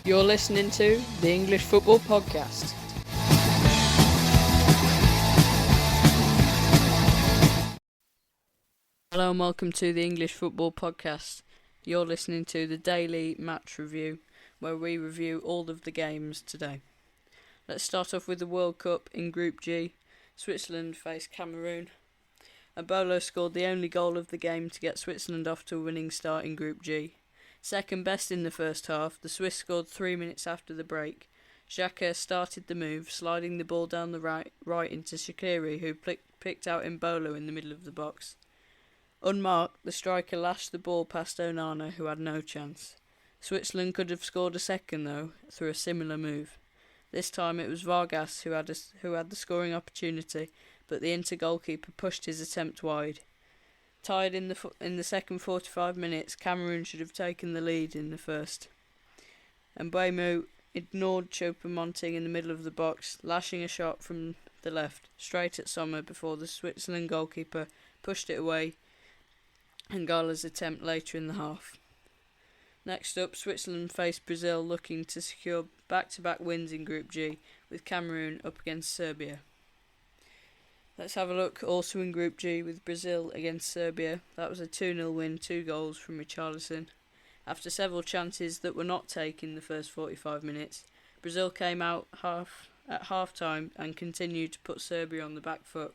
You're listening to the English Football Podcast. Hello and welcome to the English Football Podcast. You're listening to the daily match review, where we review all of the games today. Let's start off with the World Cup in Group G. Switzerland faced Cameroon. Abolo scored the only goal of the game to get Switzerland off to a winning start in Group G. Second best in the first half, the Swiss scored 3 minutes after the break. Xhaka started the move, sliding the ball down the right into Shaqiri, who picked out Mbolo in the middle of the box. Unmarked, the striker lashed the ball past Onana, who had no chance. Switzerland could have scored a second, though, through a similar move. This time it was Vargas who had the scoring opportunity, but the Inter goalkeeper pushed his attempt wide. Tied in the second 45 minutes, Cameroon should have taken the lead in the first. Mbeumo ignored Choupo-Moting in the middle of the box, lashing a shot from the left, straight at Sommer before the Switzerland goalkeeper pushed it away and Gala's attempt later in the half. Next up, Switzerland faced Brazil, looking to secure back-to-back wins in Group G, with Cameroon up against Serbia. Let's have a look also in Group G with Brazil against Serbia. That was a 2-0 win, 2 goals from Richarlison. After several chances that were not taken in the first 45 minutes, Brazil came out at half-time and continued to put Serbia on the back foot.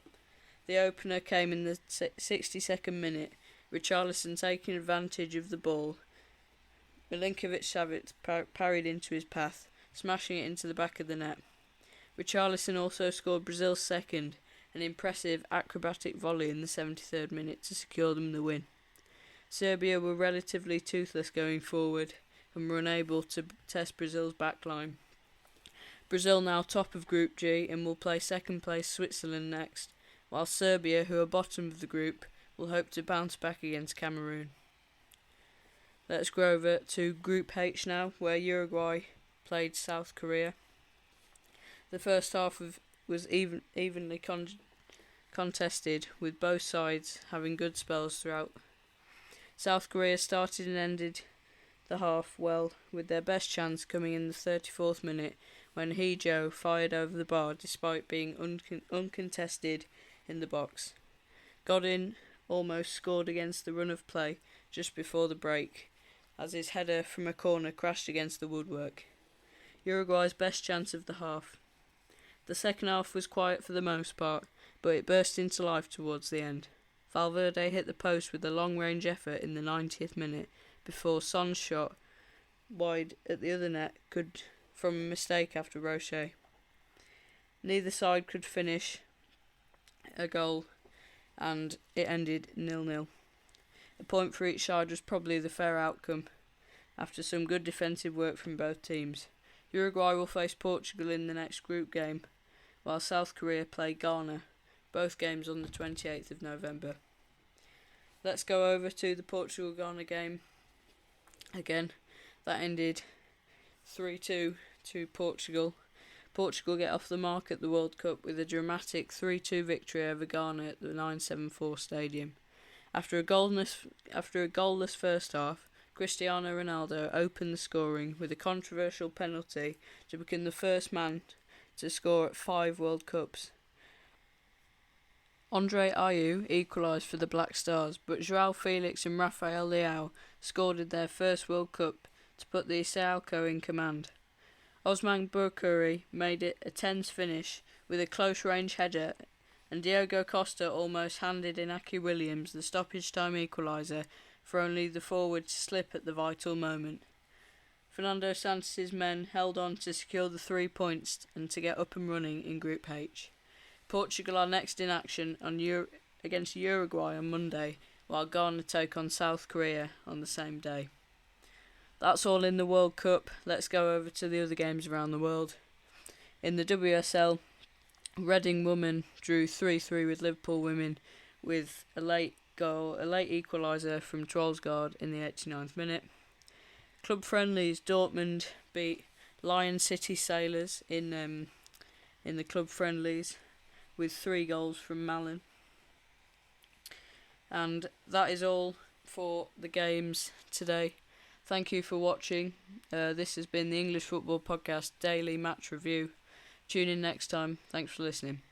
The opener came in the 62nd minute, Richarlison taking advantage of the ball. Milinkovic-Savic parried into his path, smashing it into the back of the net. Richarlison also scored Brazil's second, an impressive acrobatic volley in the 73rd minute to secure them the win. Serbia were relatively toothless going forward and were unable to test Brazil's backline. Brazil now top of Group G and will play second place Switzerland next, while Serbia, who are bottom of the group, will hope to bounce back against Cameroon. Let's go over to Group H now, where Uruguay played South Korea. The first half was evenly contested, with both sides having good spells throughout. South Korea started and ended the half well, with their best chance coming in the 34th minute when Hee-jo fired over the bar despite being uncontested in the box. Godin almost scored against the run of play just before the break, as his header from a corner crashed against the woodwork. Uruguay's best chance of the half. The second half was quiet for the most part, but it burst into life towards the end. Valverde hit the post with a long-range effort in the 90th minute before Son's shot wide at the other net from a mistake after Rocher. Neither side could finish a goal and it ended 0-0. A point for each side was probably the fair outcome after some good defensive work from both teams. Uruguay will face Portugal in the next group game, while South Korea play Ghana, both games on the 28th of November. Let's go over to the Portugal-Ghana game again. That ended 3-2 to Portugal. Portugal get off the mark at the World Cup with a dramatic 3-2 victory over Ghana at the 974 Stadium. After a goalless first half, Cristiano Ronaldo opened the scoring with a controversial penalty to become the first man to score at 5 World Cups. Andre Ayew equalised for the Black Stars, but João Felix and Rafael Leao scored in their first World Cup to put the Isauco in command. Osman Boukari made it a tense finish with a close-range header, and Diogo Costa almost handed Inaki Williams the stoppage-time equaliser for only the forward to slip at the vital moment. Fernando Santos' men held on to secure the 3 points and to get up and running in Group H. Portugal are next in action against Uruguay on Monday, while Ghana take on South Korea on the same day. That's all in the World Cup. Let's go over to the other games around the world. In the WSL, Reading Women drew 3-3 with Liverpool Women with a late equaliser from Trollsgaard in the 89th minute. Club friendlies, Dortmund beat Lion City Sailors in the club friendlies with 3 goals from Malen. And that is all for the games today. Thank you for watching. This has been the English Football Podcast Daily Match Review. Tune in next time. Thanks for listening.